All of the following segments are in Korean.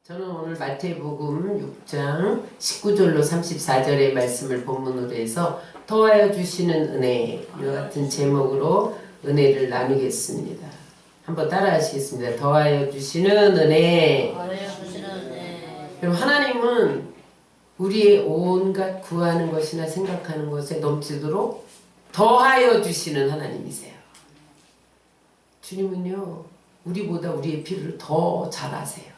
저는 오늘 마태복음 6장 19절로 34절의 말씀을 본문으로 해서 더하여 주시는 은혜 이와 같은 제목으로 은혜를 나누겠습니다. 한번 따라 하시겠습니다. 더하여 주시는 은혜. 여러분, 하나님은 우리의 온갖 구하는 것이나 생각하는 것에 넘치도록 더하여 주시는 하나님이세요. 주님은요, 우리보다 우리의 필요를 더 잘 아세요.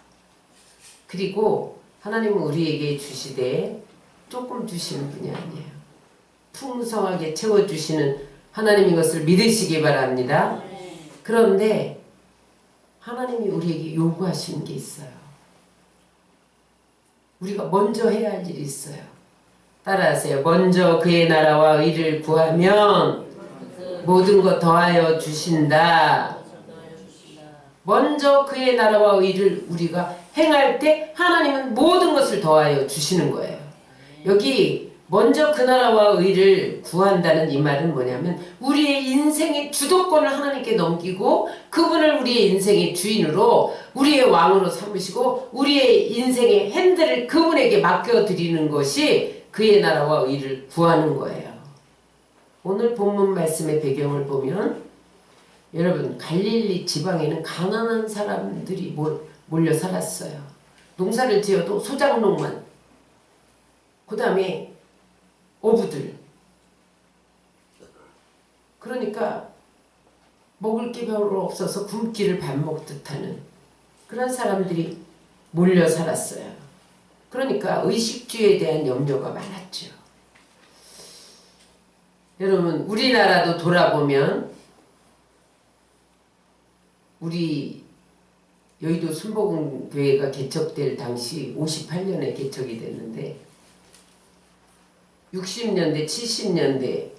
그리고 하나님은 우리에게 주시되 조금 주시는 분이 아니에요. 풍성하게 채워주시는 하나님인 것을 믿으시기 바랍니다. 그런데 하나님이 우리에게 요구하시는 게 있어요. 우리가 먼저 해야 할 일이 있어요. 따라하세요. 먼저 그의 나라와 의를 구하면 모든 것 더하여 주신다. 먼저 그의 나라와 의를 우리가 행할 때 하나님은 모든 것을 더하여 주시는 거예요. 여기 먼저 그 나라와 의를 구한다는 이 말은 뭐냐면 우리의 인생의 주도권을 하나님께 넘기고 그분을 우리의 인생의 주인으로 우리의 왕으로 삼으시고 우리의 인생의 핸들을 그분에게 맡겨드리는 것이 그의 나라와 의를 구하는 거예요. 오늘 본문 말씀의 배경을 보면 여러분, 갈릴리 지방에는 가난한 사람들이 몰려 살았어요. 농사를 지어도 소작농만, 그 다음에 어부들. 그러니까 먹을 게 별로 없어서 굶기를 밥 먹듯 하는 그런 사람들이 몰려 살았어요. 그러니까 의식주에 대한 염려가 많았죠. 여러분, 우리나라도 돌아보면 우리 여의도 순복음교회가 개척될 당시 58년에 개척이 됐는데 60년대 70년대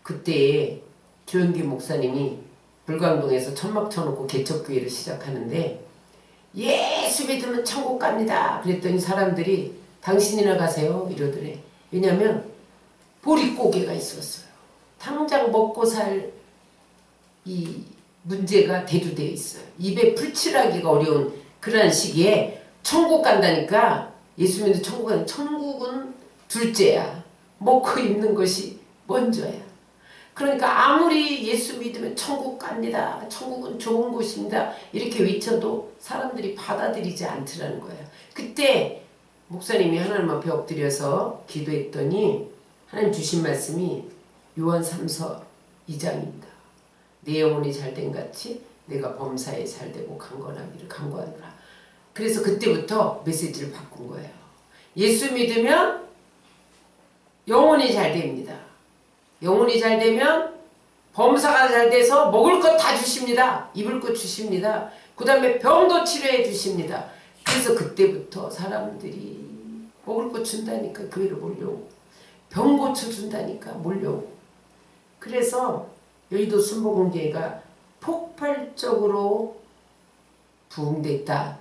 그때에 조영기 목사님이 불광동에서 천막 쳐놓고 개척교회를 시작하는데 예수 믿으면 천국 갑니다. 그랬더니 사람들이 당신이나 가세요 이러더래. 왜냐면 보릿고개가 있었어요. 당장 먹고 살 이 문제가 대두되어 있어요. 입에 풀칠하기가 어려운 그러한 시기에 천국 간다니까 예수 믿는 천국은 둘째야. 먹고 입는 것이 먼저야. 그러니까 아무리 예수 믿으면 천국 갑니다. 천국은 좋은 곳입니다. 이렇게 외쳐도 사람들이 받아들이지 않더라는 거예요. 그때 목사님이 하나님 앞에 엎드려서 기도했더니 하나님 주신 말씀이 요한 3서 2장입니다. 내 영혼이 잘된 같이 내가 범사에 잘되고 강건하기를 간구하노라. 그래서 그때부터 메시지를 바꾼 거예요. 예수 믿으면 영혼이 잘 됩니다. 영혼이 잘 되면 범사가 잘 돼서 먹을 것 다 주십니다. 입을 것 주십니다. 그 다음에 병도 치료해 주십니다. 그래서 그때부터 사람들이 먹을 것 준다니까 교회로 몰려오고 병 고쳐준다니까 몰려오고 그래서 여의도 순복음교회가 폭발적으로 부흥됐다.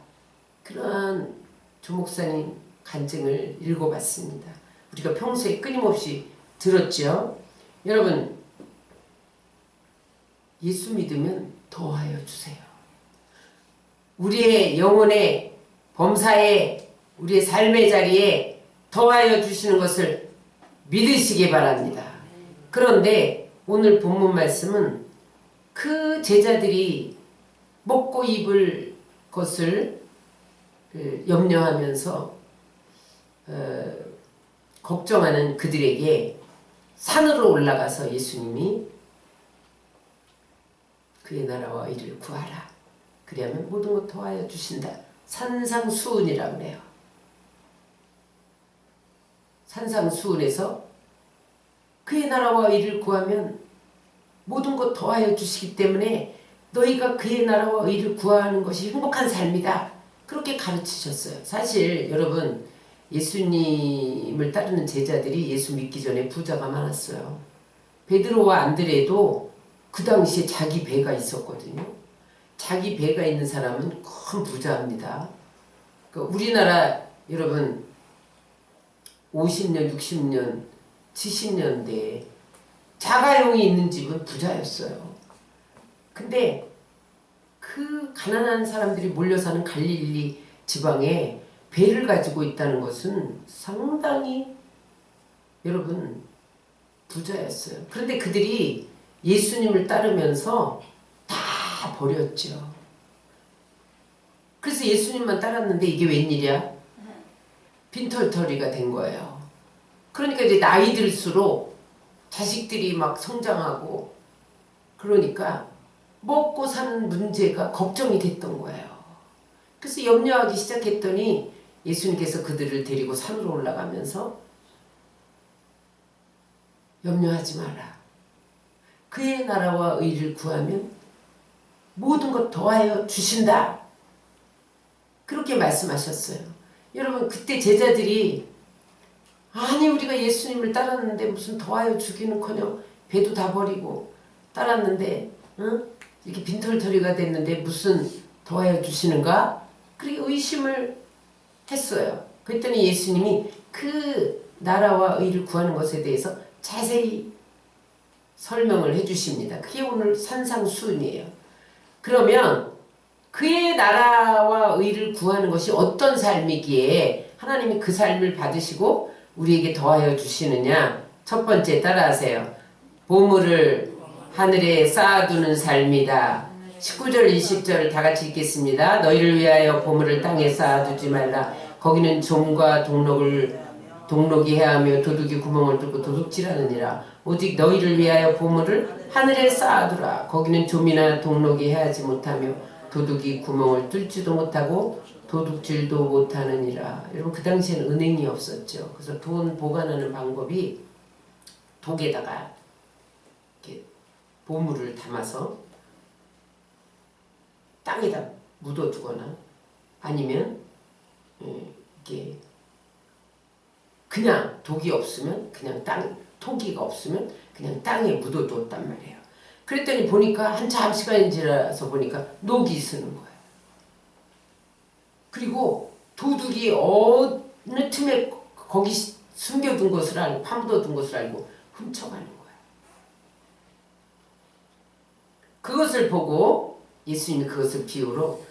그러한 조목사님 간증을 읽어봤습니다. 우리가 평소에 끊임없이 들었죠. 여러분, 예수 믿으면 더하여 주세요. 우리의 영혼의 범사에 우리의 삶의 자리에 더하여 주시는 것을 믿으시기 바랍니다. 그런데 오늘 본문 말씀은 그 제자들이 먹고 입을 것을 염려하면서 걱정하는 그들에게 산으로 올라가서 예수님이 그의 나라와 의를 구하라. 그리하면 모든 것 더하여 주신다. 산상수훈이라고 그래요. 산상수훈에서 그의 나라와 의를 구하면 모든 것 더하여 주시기 때문에 너희가 그의 나라와 의를 구하는 것이 행복한 삶이다. 그렇게 가르치셨어요. 사실 여러분, 예수님을 따르는 제자들이 예수 믿기 전에 부자가 많았어요. 베드로와 안드레도 그 당시에 자기 배가 있었거든요. 자기 배가 있는 사람은 큰 부자입니다. 그러니까 우리나라 여러분 50년, 60년 70년대에 자가용이 있는 집은 부자였어요. 근데 그 그 가난한 사람들이 몰려 사는 갈릴리 지방에 배를 가지고 있다는 것은 상당히 여러분 부자였어요. 그런데 그들이 예수님을 따르면서 다 버렸죠. 그래서 예수님만 따랐는데 이게 웬일이야? 빈털터리가 된 거예요. 그러니까 이제 나이 들수록 자식들이 막 성장하고 그러니까 먹고 사는 문제가 걱정이 됐던 거예요. 그래서 염려하기 시작했더니 예수님께서 그들을 데리고 산으로 올라가면서 염려하지 마라. 그의 나라와 의를 구하면 모든 것 더하여 주신다. 그렇게 말씀하셨어요. 여러분 그때 제자들이 아니 우리가 예수님을 따랐는데 무슨 더하여 주기는커녕 배도 다 버리고 따랐는데 응? 이렇게 빈털터리가 됐는데 무슨 더하여 주시는가? 그렇게 의심을 했어요. 그랬더니 예수님이 그 나라와 의를 구하는 것에 대해서 자세히 설명을 해주십니다. 그게 오늘 산상수훈이에요. 그러면 그의 나라와 의를 구하는 것이 어떤 삶이기에 하나님이 그 삶을 받으시고 우리에게 더하여 주시느냐? 첫 번째 따라하세요. 보물을 하늘에 쌓아두는 삶이다. 19절 20절을 다 같이 읽겠습니다. 너희를 위하여 보물을 땅에 쌓아두지 말라. 거기는 좀과 동록이 해하며 도둑이 구멍을 뚫고 도둑질하느니라. 오직 너희를 위하여 보물을 하늘에 쌓아두라. 거기는 좀이나 동록이 해하지 못하며 도둑이 구멍을 뚫지도 못하고 도둑질도 못하느니라. 여러분 그 당시에는 은행이 없었죠. 그래서 돈 보관하는 방법이 독에다가 이렇게 보물을 담아서 땅에다 묻어두거나 아니면 이게 그냥 독이 없으면 그냥 토기가 없으면 그냥 땅에 묻어두었단 말이에요. 그랬더니 보니까 한참 시간이 지나서 보니까 녹이 쓰는 거예요. 그리고 도둑이 어느 틈에 거기 숨겨둔 것을 알고 파묻어둔 것을 알고 훔쳐가는 거예요. 그것을 보고 예수님이 그것을 비유로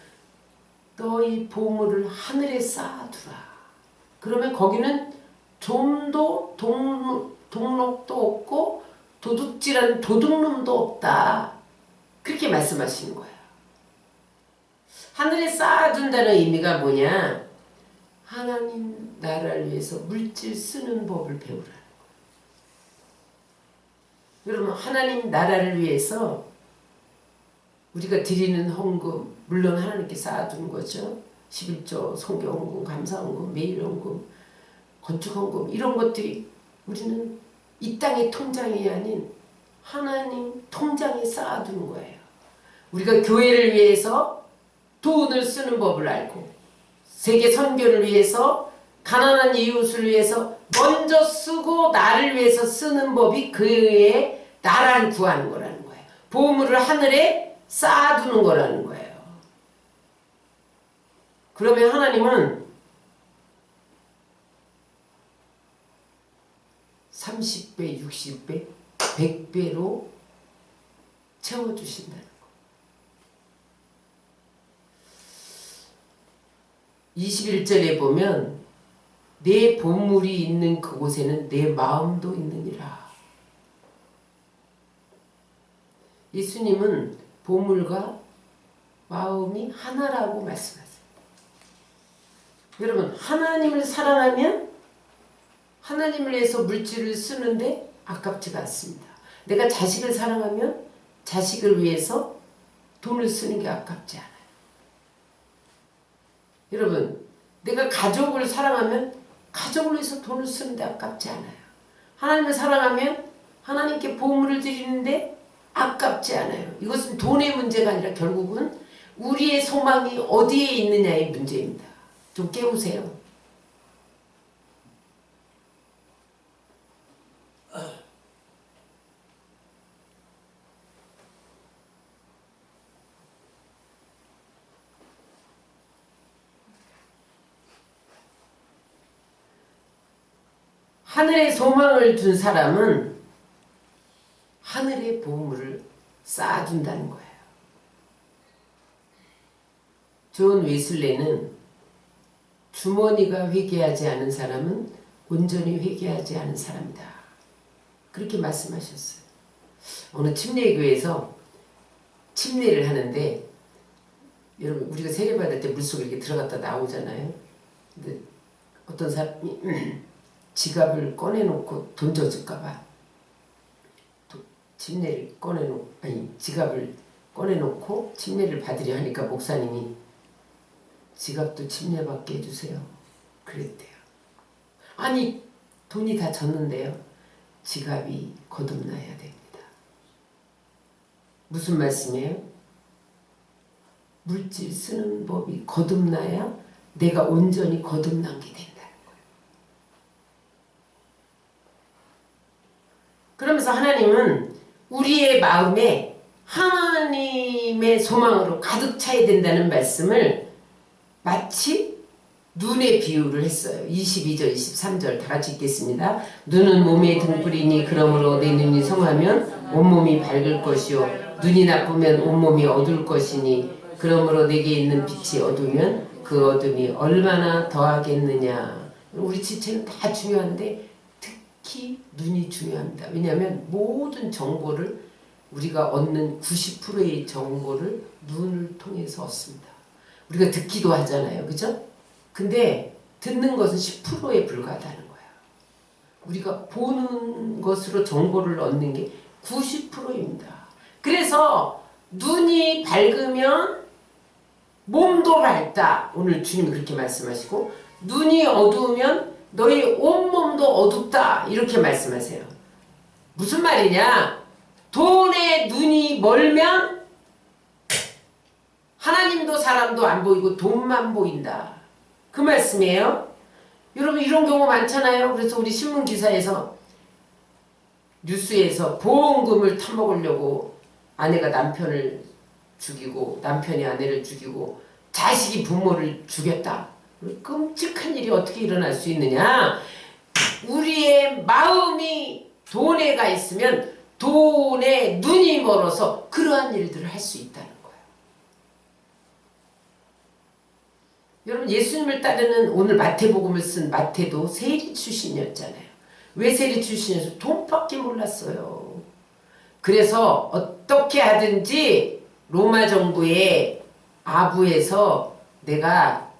너희 보물을 하늘에 쌓아두라. 그러면 거기는 좀도 동록도 없고 도둑질하는 도둑놈도 없다. 그렇게 말씀하시는 거예요. 하늘에 쌓아둔다는 의미가 뭐냐? 하나님 나라를 위해서 물질 쓰는 법을 배우라는 거예요. 여러분 하나님 나라를 위해서 우리가 드리는 헌금 물론 하나님께 쌓아두는 거죠. 11조, 성경헌금, 감사헌금, 매일헌금, 건축헌금 이런 것들이 우리는 이 땅의 통장이 아닌 하나님 통장에 쌓아두는 거예요. 우리가 교회를 위해서 돈을 쓰는 법을 알고 세계 선교를 위해서 가난한 이웃을 위해서 먼저 쓰고 나를 위해서 쓰는 법이 그의 나라를 구하는 거라는 거예요. 보물을 하늘에 쌓아두는 거라는 거예요. 그러면 하나님은 30배, 60배, 100배로 채워주신다는 거. 21절에 보면 내 보물이 있는 그곳에는 내 마음도 있느니라. 예수님은 보물과 마음이 하나라고 말씀하세요. 여러분 하나님을 사랑하면 하나님을 위해서 물질을 쓰는데 아깝지가 않습니다. 내가 자식을 사랑하면 자식을 위해서 돈을 쓰는 게 아깝지 않아요. 여러분 내가 가족을 사랑하면 가족을 위해서 돈을 쓰는데 아깝지 않아요. 하나님을 사랑하면 하나님께 보물을 드리는데 아깝지 않아요. 이것은 돈의 문제가 아니라 결국은 우리의 소망이 어디에 있느냐의 문제입니다. 좀 깨우세요. 하늘에 소망을 둔 사람은 하늘의 보물을 쌓아둔다는 거예요. 존 웨슬레는 주머니가 회개하지 않은 사람은 온전히 회개하지 않은 사람이다. 그렇게 말씀하셨어요. 어느 침례교회에서 침례를 하는데 여러분 우리가 세례받을 때 물속에 이렇게 들어갔다 나오잖아요. 근데 어떤 사람이 지갑을 꺼내놓고 돈 젖을까봐 침례를 꺼내놓고 지갑을 꺼내놓고 침례를 받으려 하니까 목사님이 지갑도 침례받게 해주세요. 그랬대요. 아니 돈이 다 졌는데요. 지갑이 거듭나야 됩니다. 무슨 말씀이에요? 물질 쓰는 법이 거듭나야 내가 온전히 거듭난 게 된다는 거예요. 그러면서 하나님은 우리의 마음에 하나님의 소망으로 가득 차야 된다는 말씀을 마치 눈의 비유를 했어요. 22절 23절 다 같이 읽겠습니다. 눈은 몸의 등불이니 그러므로 내 눈이 성하면 온몸이 밝을 것이요 눈이 나쁘면 온몸이 어두울 것이니 그러므로 내게 있는 빛이 어두우면 그 어둠이 얼마나 더하겠느냐. 우리 지체는 다 중요한데 특히 눈이 중요합니다. 왜냐하면 모든 정보를 우리가 얻는 90%의 정보를 눈을 통해서 얻습니다. 우리가 듣기도 하잖아요. 그죠? 근데 듣는 것은 10%에 불과하다는 거야. 우리가 보는 것으로 정보를 얻는 게 90%입니다. 그래서 눈이 밝으면 몸도 밝다. 오늘 주님이 그렇게 말씀하시고 눈이 어두우면 너희 온몸도 어둡다. 이렇게 말씀하세요. 무슨 말이냐? 돈에 눈이 멀면 하나님도 사람도 안 보이고 돈만 보인다. 그 말씀이에요. 여러분 이런 경우 많잖아요. 그래서 우리 신문기사에서 뉴스에서 보험금을 타먹으려고 아내가 남편을 죽이고 남편이 아내를 죽이고 자식이 부모를 죽였다. 끔찍한 일이 어떻게 일어날 수 있느냐. 우리의 마음이 돈에 가 있으면 돈에 눈이 멀어서 그러한 일들을 할 수 있다는 거예요. 여러분 예수님을 따르는 오늘 마태복음을 쓴 마태도 세리 출신이었잖아요. 왜 세리 출신이어서 돈밖에 몰랐어요. 그래서 어떻게 하든지 로마 정부의 아부에서 내가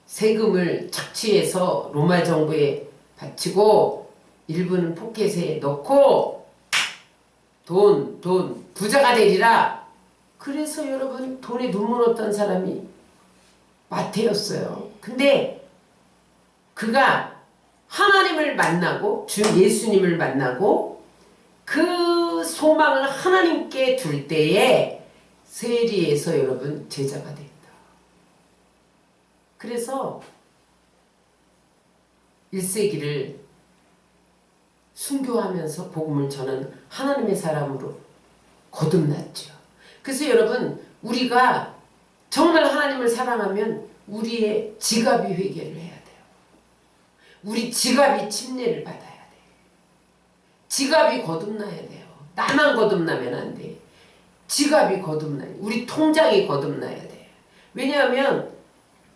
세금을 착취해서 로마 정부에 바치고 일부는 포켓에 넣고 돈 부자가 되리라. 그래서 여러분 돈에 눈 멀었던 사람이 마태였어요. 근데 그가 하나님을 만나고 주 예수님을 만나고 그 소망을 하나님께 둘 때에 세리에서 여러분 제자가 됩니다. 그래서 1세기를 순교하면서 복음을 전하는 하나님의 사람으로 거듭났죠. 그래서 여러분 우리가 정말 하나님을 사랑하면 우리의 지갑이 회개를 해야 돼요. 우리 지갑이 침례를 받아야 돼요. 지갑이 거듭나야 돼요. 나만 거듭나면 안 돼. 지갑이 거듭나야 돼. 우리 통장이 거듭나야 돼. 왜냐하면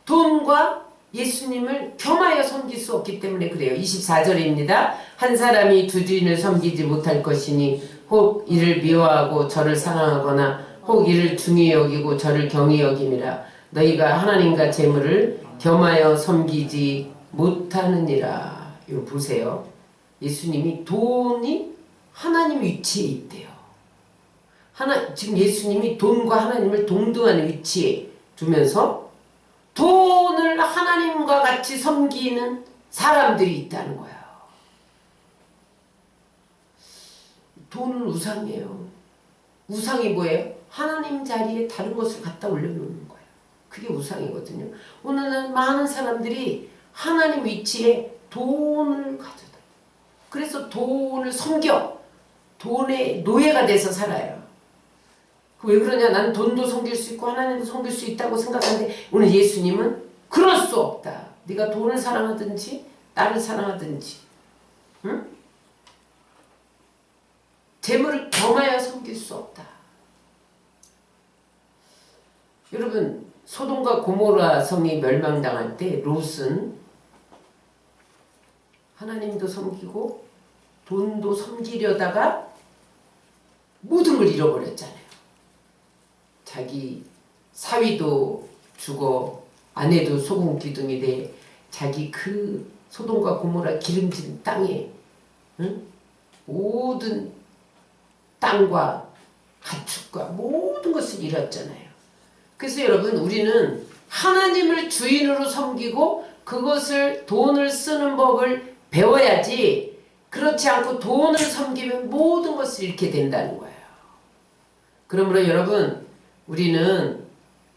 돈과 예수님을 겸하여 섬길 수 없기 때문에 그래요. 24절입니다. 한 사람이 두 주인을 섬기지 못할 것이니 혹 이를 미워하고 저를 사랑하거나 혹 이를 중히 여기고 저를 경히 여김이라. 너희가 하나님과 재물을 겸하여 섬기지 못하느니라. 이거 보세요. 예수님이 돈이 하나님 위치에 있대요. 지금 예수님이 돈과 하나님을 동등한 위치에 두면서 돈을 하나님과 같이 섬기는 사람들이 있다는 거예요. 돈은 우상이에요. 우상이 뭐예요? 하나님 자리에 다른 것을 갖다 올려놓는 거예요. 그게 우상이거든요. 오늘은 많은 사람들이 하나님 위치에 돈을 가져다. 그래서 돈을 섬겨. 돈의 노예가 돼서 살아요. 왜 그러냐? 난 돈도 섬길 수 있고 하나님도 섬길 수 있다고 생각하는데 오늘 예수님은 그럴 수 없다. 네가 돈을 사랑하든지 나를 사랑하든지 응? 재물을 겸하여 섬길 수 없다. 여러분 소돔과 고모라 성이 멸망당할 때 롯은 하나님도 섬기고 돈도 섬기려다가 모든 걸 잃어버렸잖아요. 자기 사위도 죽어, 아내도 소금 기둥이 돼, 자기 그 소돔과 고모라 기름진 땅에, 응? 모든 땅과 가축과 모든 것을 잃었잖아요. 그래서 여러분, 우리는 하나님을 주인으로 섬기고 그것을 돈을 쓰는 법을 배워야지, 그렇지 않고 돈을 섬기면 모든 것을 잃게 된다는 거예요. 그러므로 여러분, 우리는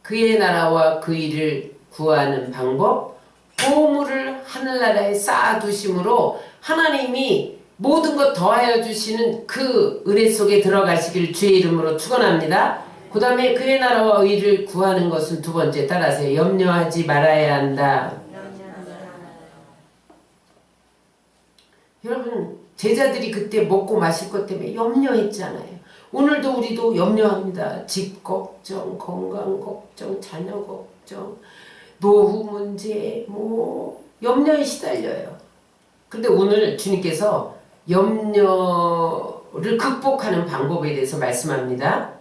그의 나라와 그 일을 구하는 방법, 보물을 하늘나라에 쌓아두심으로 하나님이 모든 것 더하여 주시는 그 은혜 속에 들어가시기를 주의 이름으로 축원합니다. 그 다음에 그의 나라와 의를 구하는 것은 두 번째, 따라서 염려하지 말아야 한다. 여러분, 제자들이 그때 먹고 마실 것 때문에 염려했잖아요. 오늘도 우리도 염려합니다. 집 걱정, 건강 걱정, 자녀 걱정, 노후 문제, 염려에 시달려요. 근데 오늘 주님께서 염려를 극복하는 방법에 대해서 말씀합니다.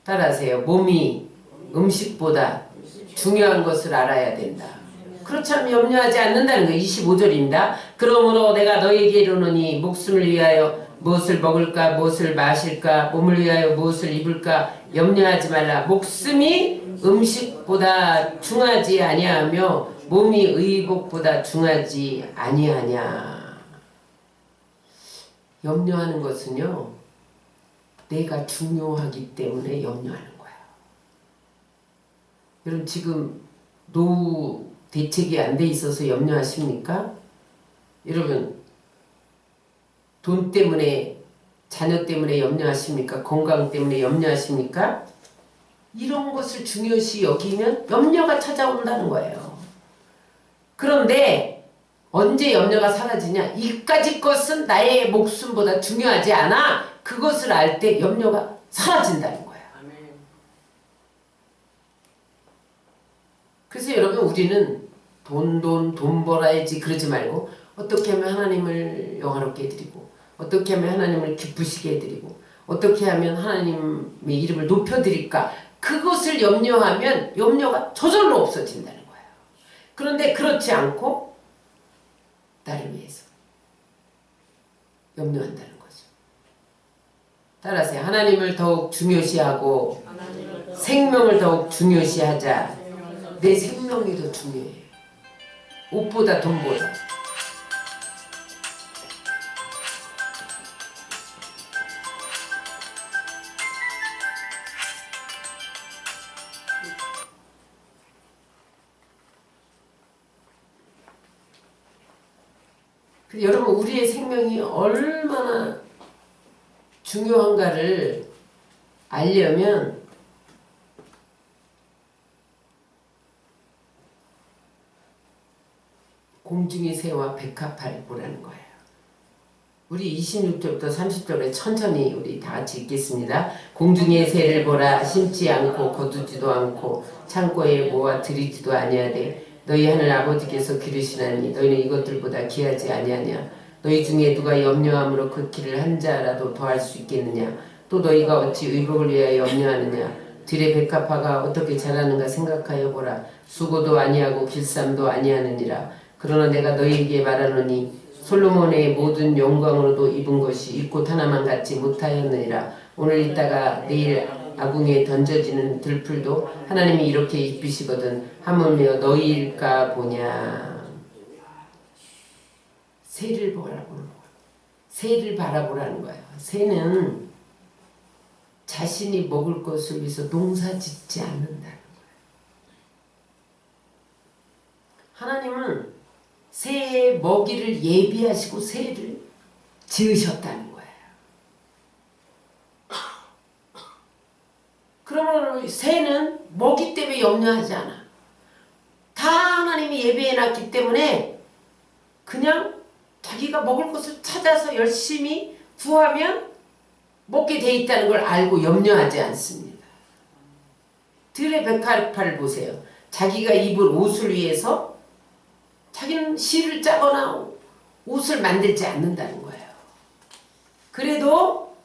따라하세요. 몸이 음식보다 중요한 것을 알아야 된다. 그렇지 않으면 염려하지 않는다는 거예요. 25절입니다. 그러므로 내가 너에게 이르노니 목숨을 위하여 무엇을 먹을까, 무엇을 마실까, 몸을 위하여 무엇을 입을까 염려하지 말라. 목숨이 음식보다 중하지 아니하며 몸이 의복보다 중하지 아니하냐. 염려하는 것은요, 내가 중요하기 때문에 염려하는 거야. 여러분, 지금 노후 대책이 안 돼 있어서 염려하십니까? 여러분, 돈 때문에, 자녀 때문에 염려하십니까? 건강 때문에 염려하십니까? 이런 것을 중요시 여기면 염려가 찾아온다는 거예요. 그런데 언제 염려가 사라지냐? 이까짓 것은 나의 목숨보다 중요하지 않아. 그것을 알 때 염려가 사라진다는 거예요. 그래서 여러분, 우리는 돈 벌어야지 그러지 말고 어떻게 하면 하나님을 영화롭게 해드리고, 어떻게 하면 하나님을 기쁘시게 해드리고, 어떻게 하면 하나님의 이름을 높여드릴까, 그것을 염려하면 염려가 저절로 없어진다는 거예요. 그런데 그렇지 않고 나를 위해서 염려한다는 거죠. 따라서 하나님을 더욱 중요시하고 생명을 더욱 중요시하자. 내 생명이 더 중요해요. 옷보다 돈보다. 여러분, 우리의 생명이 얼마나 중요한가를 알려면 공중의 새와 백합화를 보라는 거예요. 우리 26절부터 30절에 천천히 우리 다 같이 읽겠습니다. 공중의 새를 보라. 심지 않고 거두지도 않고 창고에 모아 들이지도 아니하되 너희 하늘 아버지께서 기르시나니 너희는 이것들보다 귀하지 아니하냐. 너희 중에 누가 염려함으로 그 길을 한 자라도 더할 수 있겠느냐. 또 너희가 어찌 의복을 위하여 염려하느냐. 들의 백합화가 어떻게 자라는가 생각하여 보라. 수고도 아니하고 길쌈도 아니하느니라. 그러나 내가 너희에게 말하노니 솔로몬의 모든 영광으로도 입은 것이 입꽃 하나만 갖지 못하였느니라. 오늘 있다가 내일 아궁이에 던져지는 들풀도 하나님이 이렇게 입히시거든 하물며 너희일까 보냐. 새를 바라보는 거야. 새를 바라보라는 거예요. 새는 자신이 먹을 것을 위해서 농사 짓지 않는다는 거예요. 하나님은 새의 먹이를 예비하시고 새를 지으셨다는 거예요. 그러면 새는 먹이 때문에 염려하지 않아. 다 하나님이 예비해놨기 때문에 그냥 자기가 먹을 것을 찾아서 열심히 구하면 먹게 돼 있다는 걸 알고 염려하지 않습니다. 들의 백합화를 보세요. 자기가 입을 옷을 위해서 자기는 실을 짜거나 옷을 만들지 않는다는 거예요. 그래도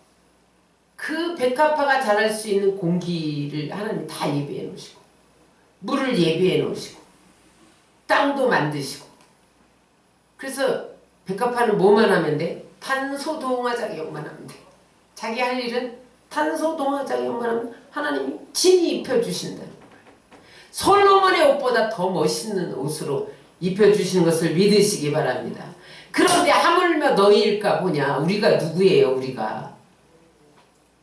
그 백합화가 자랄 수 있는 공기를 하나님 다 예비해 놓으시고 물을 예비해 놓으시고 땅도 만드시고 그래서 백합화는 뭐만 하면 돼? 탄소 동화 작용만 하면 돼. 자기 할 일은 탄소 동화 작용만 하면 하나님이 진히 입혀주신다는 거예요. 솔로몬의 옷보다 더 멋있는 옷으로 입혀주시는 것을 믿으시기 바랍니다. 그런데 하물며 너희일까 보냐. 우리가 누구예요? 우리가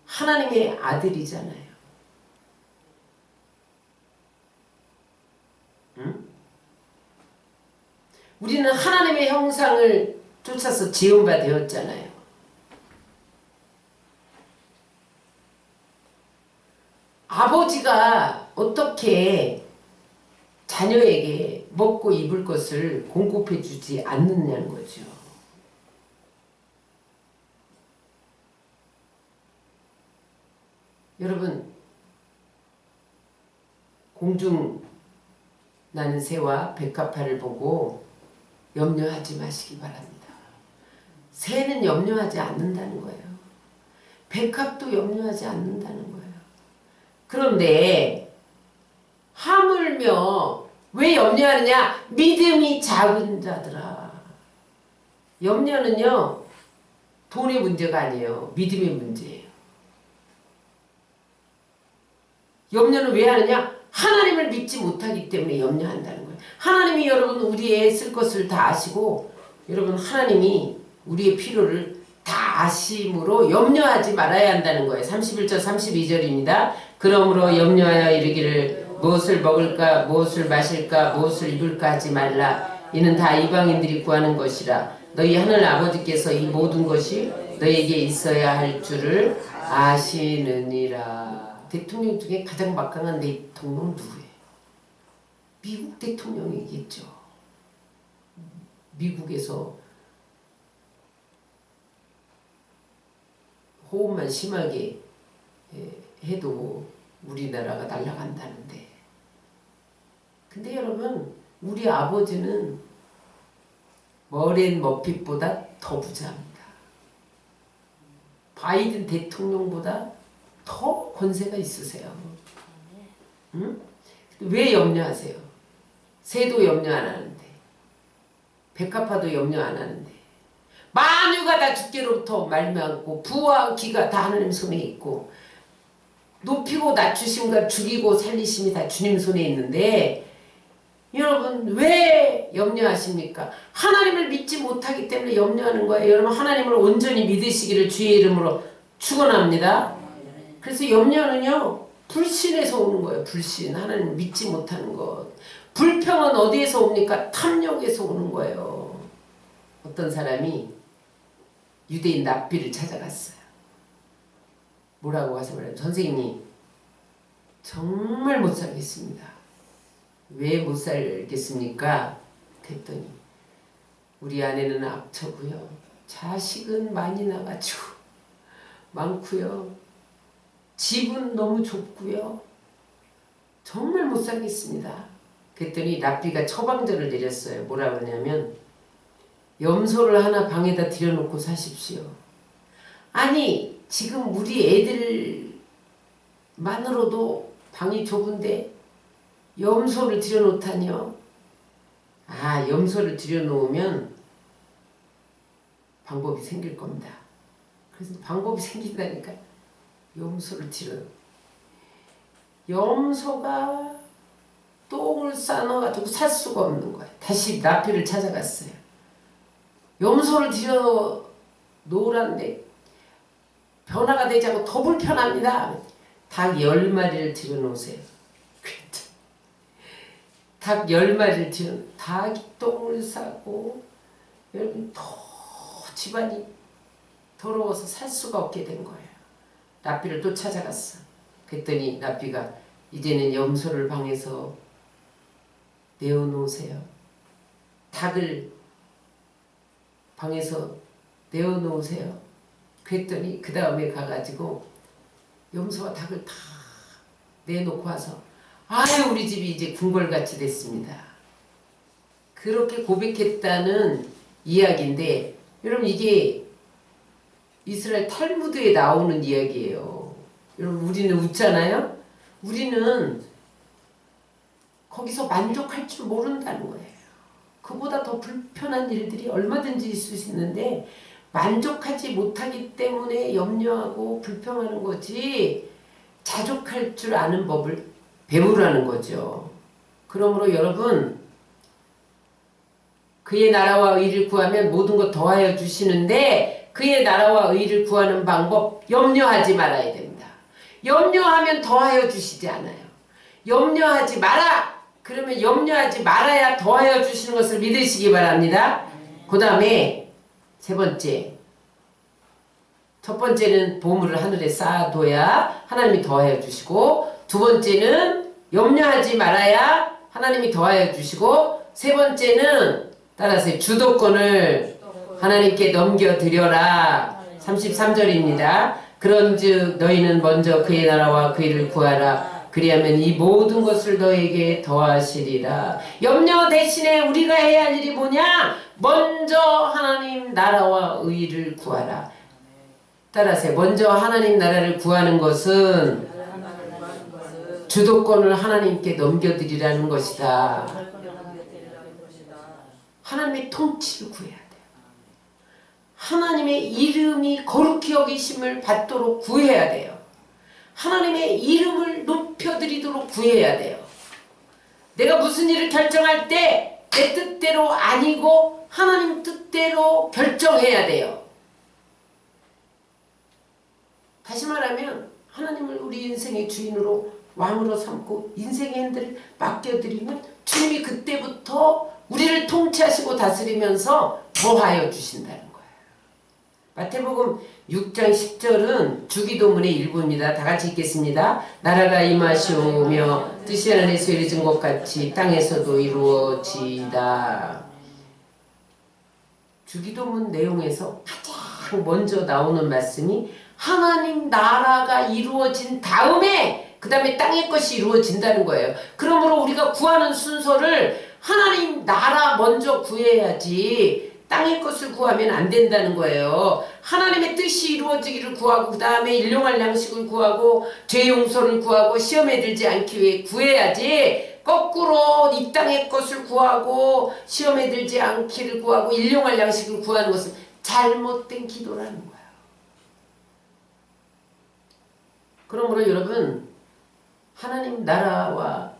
하나님의 아들이잖아요. 응? 우리는 하나님의 형상을 쫓아서 지은 바 되었잖아요. 아버지가 어떻게 자녀에게 먹고 입을 것을 공급해 주지 않느냐는 거죠. 여러분, 공중 나는 새와 백합화를 보고 염려하지 마시기 바랍니다. 새는 염려하지 않는다는 거예요. 백합도 염려하지 않는다는 거예요. 그런데 하물며 왜 염려하느냐? 믿음이 작은 자들아. 염려는요, 돈의 문제가 아니에요. 믿음의 문제예요. 염려는 왜 하느냐? 하나님을 믿지 못하기 때문에 염려한다는 거예요. 하나님이 여러분 우리의 쓸 것을 다 아시고 여러분 하나님이 우리의 필요를 다 아심으로 염려하지 말아야 한다는 거예요. 31절 32절입니다. 그러므로 염려하여 이르기를 무엇을 먹을까 무엇을 마실까 무엇을 입을까 하지 말라. 이는 다 이방인들이 구하는 것이라. 너희 하늘 아버지께서 이 모든 것이 너희에게 있어야 할 줄을 아시느니라. 대통령 중에 가장 막강한 대통령은 누구예요? 미국 대통령이겠죠. 미국에서 호흡만 심하게 해도 우리나라가 날아간다는데. 근데 여러분, 우리 아버지는 머렌 머핏보다 더 부자합니다. 바이든 대통령보다 더 권세가 있으세요. 응? 왜 염려하세요? 새도 염려 안 하는데, 백합화도 염려 안 하는데, 만유가 다 주께로부터 말미암고 부와 기가 다 하나님 손에 있고 높이고 낮추심과 죽이고 살리심이 다 주님 손에 있는데 여러분 왜 염려하십니까? 하나님을 믿지 못하기 때문에 염려하는 거예요. 여러분 하나님을 온전히 믿으시기를 주의 이름으로 축원합니다. 그래서 염려는요 불신에서 오는 거예요. 불신. 하나님 믿지 못하는 것. 불평은 어디에서 옵니까? 탐욕에서 오는 거예요. 어떤 사람이 유대인 랍비를 찾아갔어요. 뭐라고 가서 말해요? 선생님 정말 못 살겠습니다. 왜 못 살겠습니까? 그랬더니 우리 아내는 악처고요. 자식은 많이 나가지고 많고요. 집은 너무 좁고요. 정말 못 살겠습니다. 그랬더니 랍비가 처방전을 내렸어요. 뭐라 그러냐면 염소를 하나 방에다 들여놓고 사십시오. 아니 지금 우리 애들만으로도 방이 좁은데 염소를 들여놓다니요. 아 염소를 들여놓으면 방법이 생길 겁니다. 그래서 방법이 생긴다니까 염소를 염소가 똥을 싸놔가지고 살 수가 없는 거예요. 다시 랍비를 찾아갔어요. 염소를 들여 놓으라는데 변화가 되지 않고 더 불편합니다. 닭 10마리를 들여 놓으세요. 닭 10마리를 들여 닭이 똥을 싸고 여러분 더 집안이 더러워서 살 수가 없게 된 거예요. 랍비를 또 찾아갔어. 그랬더니 랍비가 이제는 염소를 방에서 내어놓으세요. 닭을 방에서 내어놓으세요. 그랬더니 그 다음에 가가지고 염소와 닭을 다 내놓고 와서 아유 우리 집이 이제 궁궐같이 됐습니다. 그렇게 고백했다는 이야기인데 여러분 이게 이스라엘 탈무드에 나오는 이야기예요. 여러분 우리는 웃잖아요. 우리는 거기서 만족할 줄 모른다는 거예요. 그보다 더 불편한 일들이 얼마든지 있을 수 있는데 만족하지 못하기 때문에 염려하고 불평하는 거지 자족할 줄 아는 법을 배우라는 거죠. 그러므로 여러분 그의 나라와 의를 구하면 모든 것 더하여 주시는데 그의 나라와 의를 구하는 방법 염려하지 말아야 됩니다. 염려하면 더하여 주시지 않아요. 염려하지 마라! 그러면 염려하지 말아야 더하여 주시는 것을 믿으시기 바랍니다. 그 다음에 세 번째, 첫 번째는 보물을 하늘에 쌓아둬야 하나님이 더하여 주시고 두 번째는 염려하지 말아야 하나님이 더하여 주시고 세 번째는 따라서 주도권을 하나님께 넘겨드려라. 33절입니다. 그런즉 너희는 먼저 그의 나라와 그 일을 구하라. 그리하면 이 모든 것을 너에게 더하시리라. 염려 대신에 우리가 해야 할 일이 뭐냐? 먼저 하나님 나라와 의를 구하라. 따라서 먼저 하나님 나라를 구하는 것은 주도권을 하나님께 넘겨드리라는 것이다. 하나님의 통치를 구해야 돼요. 하나님의 이름이 거룩히 여기심을 받도록 구해야 돼요. 하나님의 이름을 높여드리도록 구해야 돼요. 내가 무슨 일을 결정할 때 내 뜻대로 아니고 하나님 뜻대로 결정해야 돼요. 다시 말하면 하나님을 우리 인생의 주인으로 왕으로 삼고 인생의 핸들을 맡겨드리면 주님이 그때부터 우리를 통치하시고 다스리면서 더하여 주신다는 거예요. 마태복음 6장 10절은 주기도문의 일부입니다. 다 같이 읽겠습니다. 나라가 임하시오며 뜻이 하늘에서 이루어진 것 같이 땅에서도 이루어지이다. 주기도문 내용에서 가장 먼저 나오는 말씀이 하나님 나라가 이루어진 다음에 그 다음에 땅의 것이 이루어진다는 거예요. 그러므로 우리가 구하는 순서를 하나님 나라 먼저 구해야지 땅의 것을 구하면 안 된다는 거예요. 하나님의 뜻이 이루어지기를 구하고 그 다음에 일용할 양식을 구하고 죄 용서를 구하고 시험에 들지 않기 위해 구해야지 거꾸로 이 땅의 것을 구하고 시험에 들지 않기를 구하고 일용할 양식을 구하는 것은 잘못된 기도라는 거예요. 그러므로 여러분 하나님 나라를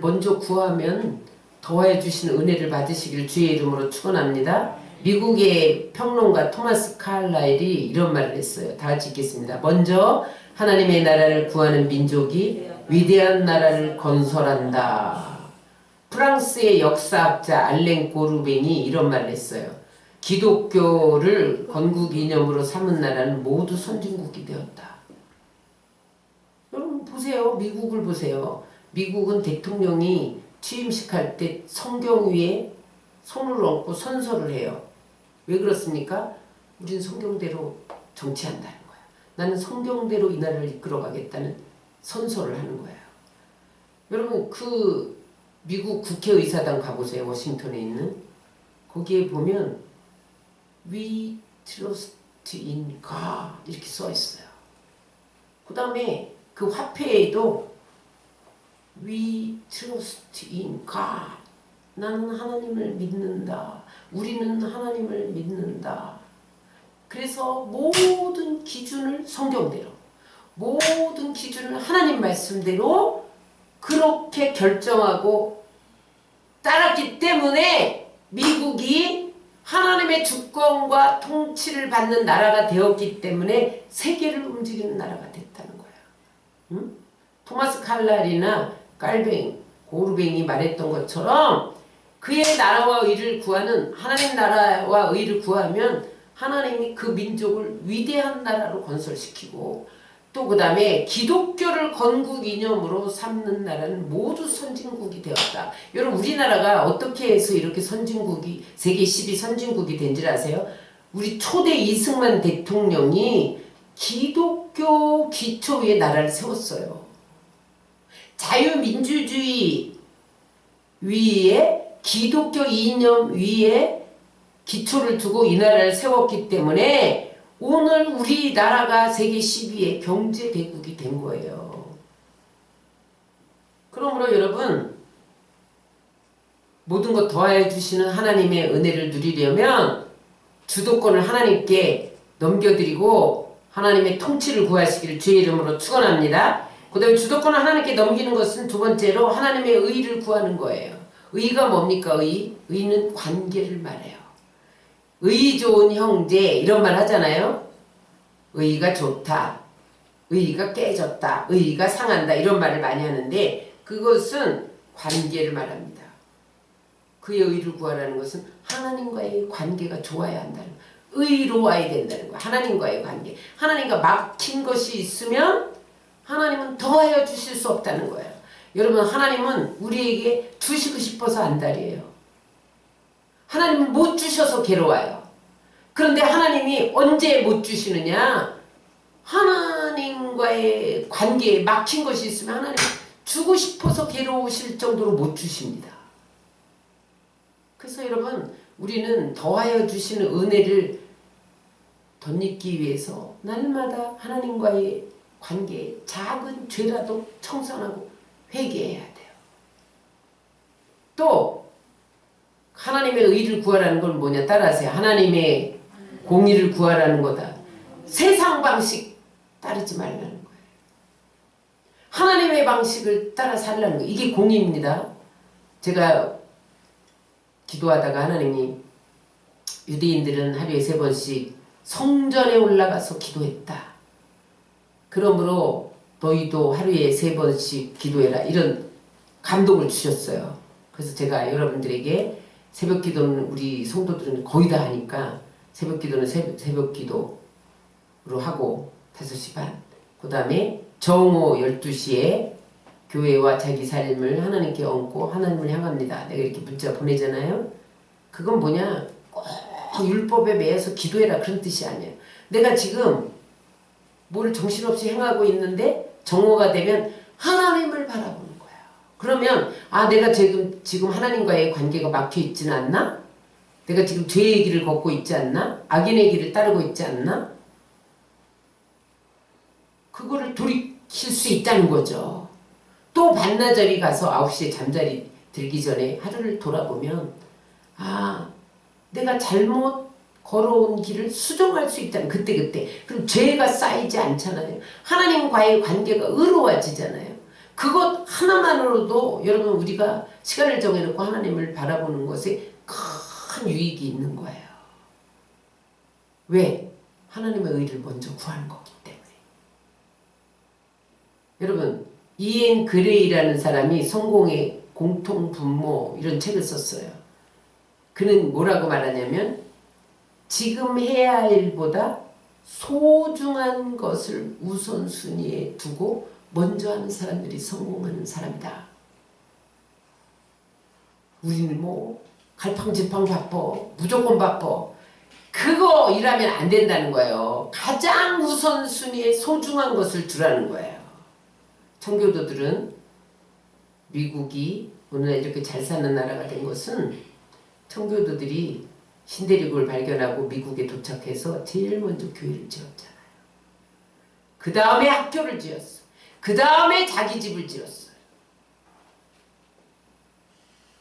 먼저 구하면 더해 주시는 은혜를 받으시길 주의 이름으로 축원합니다. 미국의 평론가 토마스 칼라일이 이런 말을 했어요. 다 같이 읽겠습니다. 먼저 하나님의 나라를 구하는 민족이 위대한 나라를 건설한다. 프랑스의 역사학자 알랭 고르뱅이 이런 말을 했어요. 기독교를 건국 이념으로 삼은 나라는 모두 선진국이 되었다. 여러분 보세요. 미국을 보세요. 미국은 대통령이 취임식 할 때 성경 위에 손을 얹고 선서를 해요. 왜 그렇습니까? 우린 성경대로 정치한다는 거야. 나는 성경대로 이 나라를 이끌어가겠다는 선서를 하는 거예요. 여러분 그 미국 국회의사당 가보세요. 워싱턴에 있는. 거기에 보면 We trust in God 이렇게 써 있어요. 그 다음에 그 화폐에도 We trust in God. 나는 하나님을 믿는다. 우리는 하나님을 믿는다. 그래서 모든 기준을 성경대로, 모든 기준을 하나님 말씀대로 그렇게 결정하고 따랐기 때문에 미국이 하나님의 주권과 통치를 받는 나라가 되었기 때문에 세계를 움직이는 나라가 됐다는 거예요. 응? 토마스 칼날이나 고르뱅이 말했던 것처럼 그의 나라와 의를 구하는 하나님 나라와 의를 구하면 하나님이 그 민족을 위대한 나라로 건설시키고 또 그 다음에 기독교를 건국 이념으로 삼는 나라는 모두 선진국이 되었다. 여러분 우리나라가 어떻게 해서 이렇게 선진국이 세계 10위 선진국이 된 줄 아세요? 우리 초대 이승만 대통령이 기독교 기초 위에 나라를 세웠어요. 자유민주주의 위에 기독교 이념 위에 기초를 두고 이 나라를 세웠기 때문에 오늘 우리나라가 세계 10위의 경제대국이 된 거예요. 그러므로 여러분 모든 것 더하여 주시는 하나님의 은혜를 누리려면 주도권을 하나님께 넘겨드리고 하나님의 통치를 구하시기를 주의 이름으로 축원합니다. 그 다음에 주도권을 하나님께 넘기는 것은 두 번째로 하나님의 의를 구하는 거예요. 의가 뭡니까? 의는 관계를 말해요. 의 좋은 형제 이런 말 하잖아요. 의가 좋다. 의가 깨졌다. 의가 상한다. 이런 말을 많이 하는데 그것은 관계를 말합니다. 그의 의를 구하라는 것은 하나님과의 관계가 좋아야 한다는 거예요. 의로워야 된다는 거예요. 하나님과의 관계. 하나님과 막힌 것이 있으면 하나님은 더하여 주실 수 없다는 거예요. 여러분 하나님은 우리에게 주시고 싶어서 안달이에요. 하나님은 못 주셔서 괴로워요. 그런데 하나님이 언제 못 주시느냐? 하나님과의 관계에 막힌 것이 있으면 하나님 주고 싶어서 괴로우실 정도로 못 주십니다. 그래서 여러분 우리는 더하여 주시는 은혜를 덧입기 위해서 날마다 하나님과의 관계에 작은 죄라도 청산하고 회개해야 돼요. 또 하나님의 의를 구하라는 건 뭐냐? 따라하세요. 하나님의 공의를 구하라는 거다. 세상 방식 따르지 말라는 거예요. 하나님의 방식을 따라 살라는 거예요. 이게 공의입니다. 제가 기도하다가 하나님이 유대인들은 하루에 3번씩 성전에 올라가서 기도했다. 그러므로 너희도 하루에 3번씩 기도해라. 이런 감동을 주셨어요. 그래서 제가 여러분들에게 새벽 기도는 우리 성도들은 거의 다 하니까 새벽 기도는 새벽 기도로 하고 5시 반. 그 다음에 정오 12시에 교회와 자기 삶을 하나님께 얹고 하나님을 향합니다. 내가 이렇게 문자 보내잖아요. 그건 뭐냐? 꼭 율법에 매여서 기도해라 그런 뜻이 아니에요. 내가 지금 뭘 정신없이 행하고 있는데 정오가 되면 하나님을 바라보는 거야. 그러면 내가 지금 하나님과의 관계가 막혀 있지는 않나? 내가 지금 죄의 길을 걷고 있지 않나? 악인의 길을 따르고 있지 않나? 그거를 돌이킬 수 있다는 거죠. 또 반나절이 가서 9시에 잠자리 들기 전에 하루를 돌아보면 내가 잘못 걸어온 길을 수정할 수 있다는 그때 그럼 죄가 쌓이지 않잖아요. 하나님과의 관계가 의로워지잖아요. 그것 하나만으로도 여러분 우리가 시간을 정해놓고 하나님을 바라보는 것에 큰 유익이 있는 거예요. 왜? 하나님의 의를 먼저 구하는 거기 때문에. 여러분 이엔 그레이라는 사람이 성공의 공통분모 이런 책을 썼어요. 그는 뭐라고 말하냐면 지금 해야 할 일보다 소중한 것을 우선순위에 두고 먼저 하는 사람들이 성공하는 사람이다. 우리는 뭐 갈팡질팡 바빠. 무조건 바빠. 그거 일하면 안 된다는 거예요. 가장 우선순위에 소중한 것을 두라는 거예요. 청교도들은 미국이 오늘날 이렇게 잘 사는 나라가 된 것은 청교도들이 신대륙을 발견하고 미국에 도착해서 제일 먼저 교회를 지었잖아요. 그 다음에 학교를 지었어. 그 다음에 자기 집을 지었어요.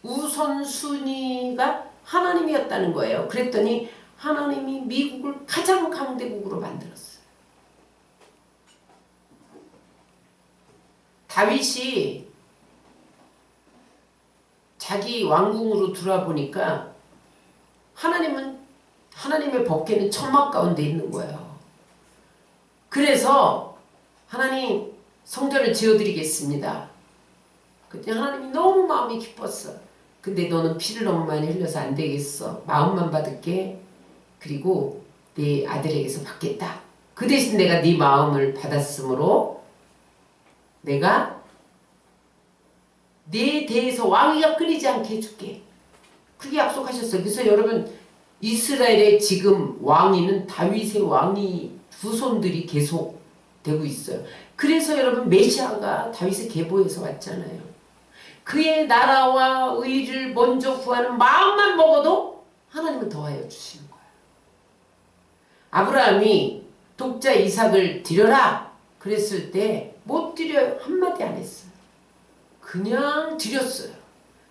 우선순위가 하나님이었다는 거예요. 그랬더니 하나님이 미국을 가장 강대국으로 만들었어요. 다윗이 자기 왕궁으로 들어보니까 하나님은 하나님의 법궤는 천막 가운데 있는 거예요. 그래서 하나님 성전을 지어드리겠습니다. 그때 하나님이 너무 마음이 기뻤어. 근데 너는 피를 너무 많이 흘려서 안 되겠어. 마음만 받을게. 그리고 네 아들에게서 받겠다. 그 대신 내가 네 마음을 받았으므로 내가 네 대에서 왕위가 끊이지 않게 해줄게. 그렇게 약속하셨어요. 그래서 여러분 이스라엘의 지금 왕위는 다윗의 왕위 후손들이 계속 되고 있어요. 그래서 여러분 메시아가 다윗의 계보에서 왔잖아요. 그의 나라와 의를 먼저 구하는 마음만 먹어도 하나님은 더하여 주시는 거예요. 아브라함이 독자 이삭을 드려라 그랬을 때 못 드려요. 한마디 안 했어요. 그냥 드렸어요.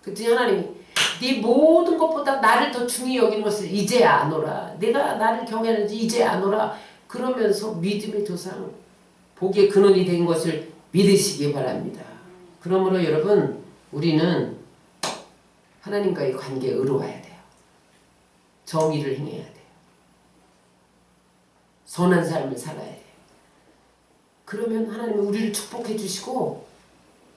그랬더니 하나님이 네 모든 것보다 나를 더 중히 여기는 것을 이제 아노라. 내가 나를 경외하는지 이제 아노라. 그러면서 믿음의 조상, 복의 근원이 된 것을 믿으시기 바랍니다. 그러므로 여러분 우리는 하나님과의 관계에 의로워야 돼요. 정의를 행해야 돼요. 선한 삶을 살아야 돼요. 그러면 하나님은 우리를 축복해 주시고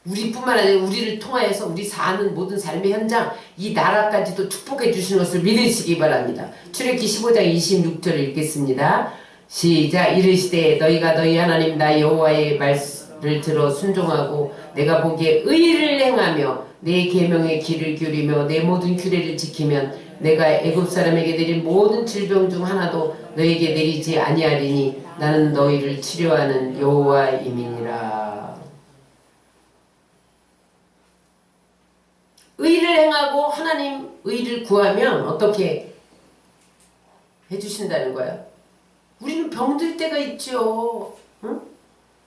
우리뿐만 아니라 우리를 통하여서 우리 사는 모든 삶의 현장 이 나라까지도 축복해 주시는 것을 믿으시기 바랍니다. 출애굽기 15장 26절을 읽겠습니다. 시작. 이르시되 너희가 너희 하나님 나 여호와의 말씀을 들어 순종하고 내가 보기에 의를 행하며 내 계명의 길을 기울이며 내 모든 규례를 지키면 내가 애굽 사람에게 내린 모든 질병 중 하나도 너에게 내리지 아니하리니 나는 너희를 치료하는 여호와임이니라. 의를 행하고 하나님 의를 구하면 어떻게 해주신다는 거야? 우리는 병들 때가 있죠. 응?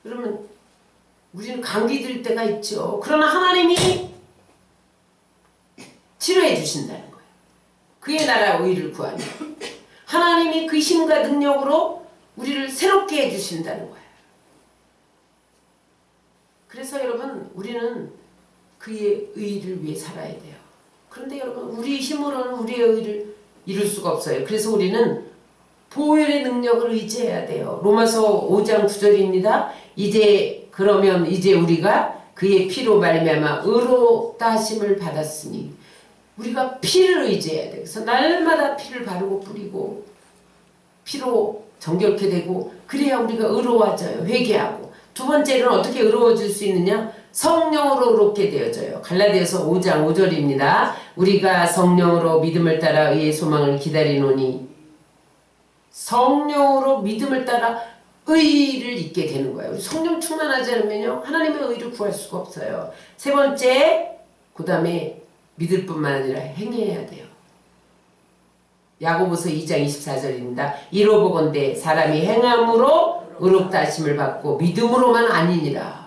그러면 우리는 감기 들 때가 있죠. 그러나 하나님이 치료해 주신다는 거예요. 그의 나라 의를 구하면 하나님이 그 힘과 능력으로 우리를 새롭게 해주신다는 거예요. 그래서 여러분 우리는 그의 의를 위해 살아야 돼요. 그런데 여러분 우리 힘으로는 우리의 의를 이룰 수가 없어요. 그래서 우리는 보혈의 능력을 의지해야 돼요. 로마서 5장 9절입니다. 그러면 이제 우리가 그의 피로 말미암아 의롭다 하심을 받았으니 우리가 피를 의지해야 돼요. 그래서 날마다 피를 바르고 뿌리고 피로 정결케 되고 그래야 우리가 의로워져요. 회개하고. 두 번째는 어떻게 의로워질 수 있느냐? 성령으로 의롭게 되어져요. 갈라디아서 5장 5절입니다. 우리가 성령으로 믿음을 따라 의의 소망을 기다리노니 성령으로 믿음을 따라 의를 잊게 되는 거예요. 성령 충만하지 않으면요 하나님의 의를 구할 수가 없어요. 세 번째, 그 다음에 믿을 뿐만 아니라 행해야 돼요. 야고보서 2장 24절입니다. 이로 보건대 사람이 행함으로 의롭다 하심을 받고 믿음으로만 아니니라.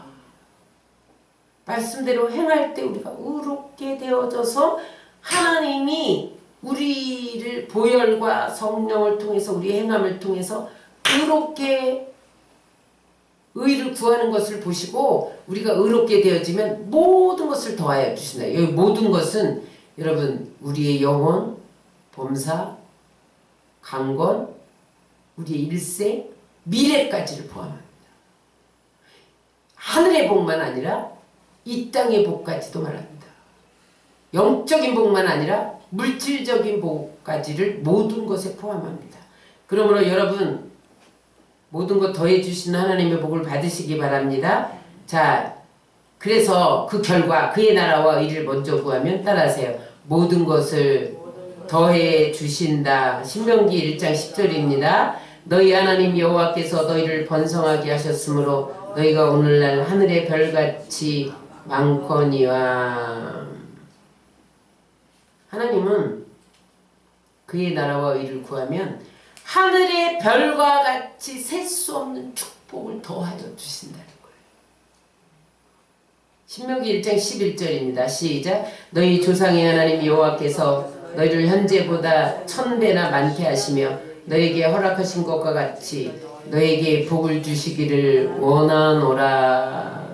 말씀대로 행할 때 우리가 의롭게 되어져서 하나님이 우리를 보혈과 성령을 통해서 우리의 행함을 통해서 의롭게 의를 구하는 것을 보시고 우리가 의롭게 되어지면 모든 것을 더하여 주신다. 여기 모든 것은 여러분 우리의 영혼, 범사, 강건, 우리의 일생, 미래까지를 포함합니다. 하늘의 복만 아니라 이 땅의 복까지도 말합니다. 영적인 복만 아니라 물질적인 복까지를 모든 것에 포함합니다. 그러므로 여러분 모든 것 더해 주시는 하나님의 복을 받으시기 바랍니다. 자, 그래서 그 결과 그의 나라와 의를 먼저 구하면 따라하세요. 모든 것을 더해 주신다. 신명기 1장 10절입니다. 너희 하나님 여호와께서 너희를 번성하게 하셨으므로 너희가 오늘날 하늘의 별같이 많거니와. 하나님은 그의 나라와 의를 구하면 하늘의 별과 같이 셀 수 없는 축복을 더하여 주신다는 거예요. 신명기 1장 11절입니다. 시작. 너희 조상의 하나님 여호와께서 너희를 현재보다 1000배나 많게 하시며 너에게 허락하신 것과 같이 너에게 복을 주시기를 원하노라.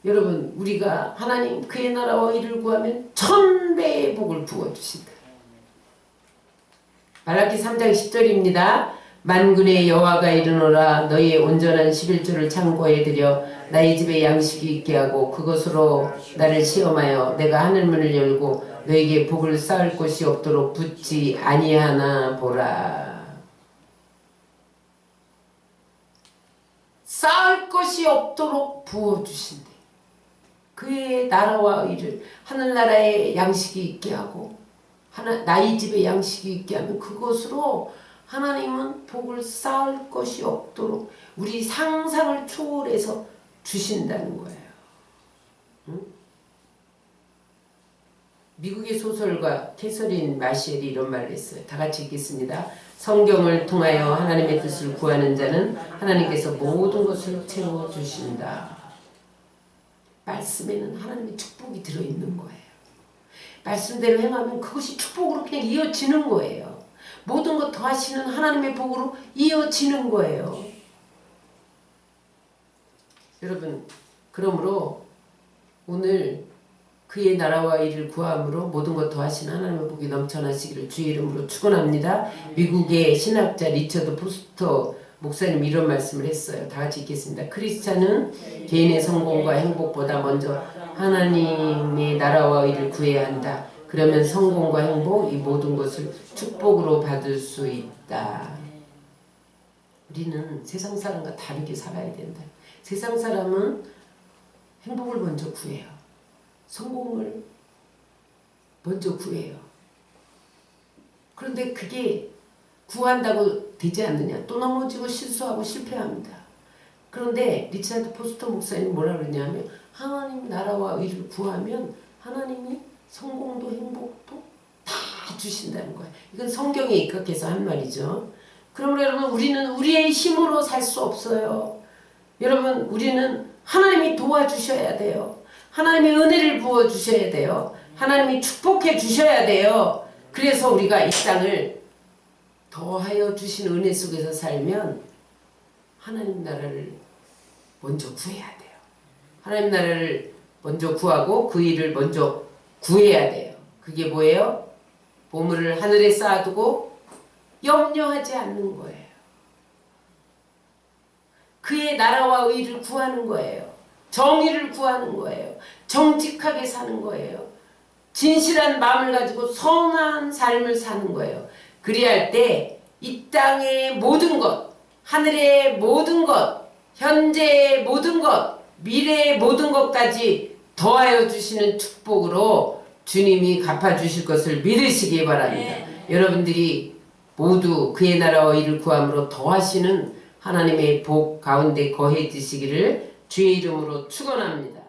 여러분 우리가 하나님 그의 나라와 의를 구하면 1000배의 복을 부어주신다. 말라기 3장 10절입니다. 만군의 여호와가 이르노라. 너희의 온전한 11조를 창고에 들여 나의 집에 양식이 있게 하고 그것으로 나를 시험하여 내가 하늘문을 열고 너에게 복을 쌓을 곳이 없도록 붙지 아니하나 보라. 쌓을 것이 없도록 부어주신대. 그의 나라와 의를 하늘나라에 양식이 있게 하고 나의 집에 양식이 있게 하면 그것으로 하나님은 복을 쌓을 것이 없도록 우리 상상을 초월해서 주신다는 거예요. 응? 미국의 소설가 캐서린 마시엘이 이런 말을 했어요. 다 같이 읽겠습니다. 성경을 통하여 하나님의 뜻을 구하는 자는 하나님께서 모든 것을 채워주신다. 말씀에는 하나님의 축복이 들어있는 거예요. 말씀대로 행하면 그것이 축복으로 그냥 이어지는 거예요. 모든 것 더하시는 하나님의 복으로 이어지는 거예요. 여러분, 그러므로 오늘 그의 나라와 일을 구함으로 모든 것 더하시는 하나님의 복이 넘쳐나시기를 주의 이름으로 축원합니다. 미국의 신학자 리처드 포스터 목사님 이런 말씀을 했어요. 다 같이 읽겠습니다. 크리스찬은 개인의 성공과 행복보다 먼저 하나님의 나라와 일을 구해야 한다. 그러면 성공과 행복 이 모든 것을 축복으로 받을 수 있다. 우리는 세상 사람과 다르게 살아야 된다. 세상 사람은 행복을 먼저 구해요. 성공을 먼저 구해요. 그런데 그게 구한다고 되지 않느냐? 또 넘어지고 실수하고 실패합니다. 그런데 리차드 포스터 목사님 뭐라 그러냐면 하나님 나라와 의를 구하면 하나님이 성공도 행복도 다 주신다는 거예요. 이건 성경에 입각해서 한 말이죠. 그러므로 여러분 우리는 우리의 힘으로 살 수 없어요. 여러분 우리는 하나님이 도와주셔야 돼요. 하나님의 은혜를 부어주셔야 돼요. 하나님이 축복해 주셔야 돼요. 그래서 우리가 이 땅을 더하여 주신 은혜 속에서 살면 하나님 나라를 먼저 구해야 돼요. 하나님 나라를 먼저 구하고 그 일을 먼저 구해야 돼요. 그게 뭐예요? 보물을 하늘에 쌓아두고 염려하지 않는 거예요. 그의 나라와 의를 구하는 거예요. 정의를 구하는 거예요. 정직하게 사는 거예요. 진실한 마음을 가지고 선한 삶을 사는 거예요. 그리할 때 이 땅의 모든 것, 하늘의 모든 것, 현재의 모든 것, 미래의 모든 것까지 더하여 주시는 축복으로 주님이 갚아주실 것을 믿으시기 바랍니다. 여러분들이 모두 그의 나라와 일을 구함으로 더하시는 하나님의 복 가운데 거해지시기를 주의 이름으로 축원합니다.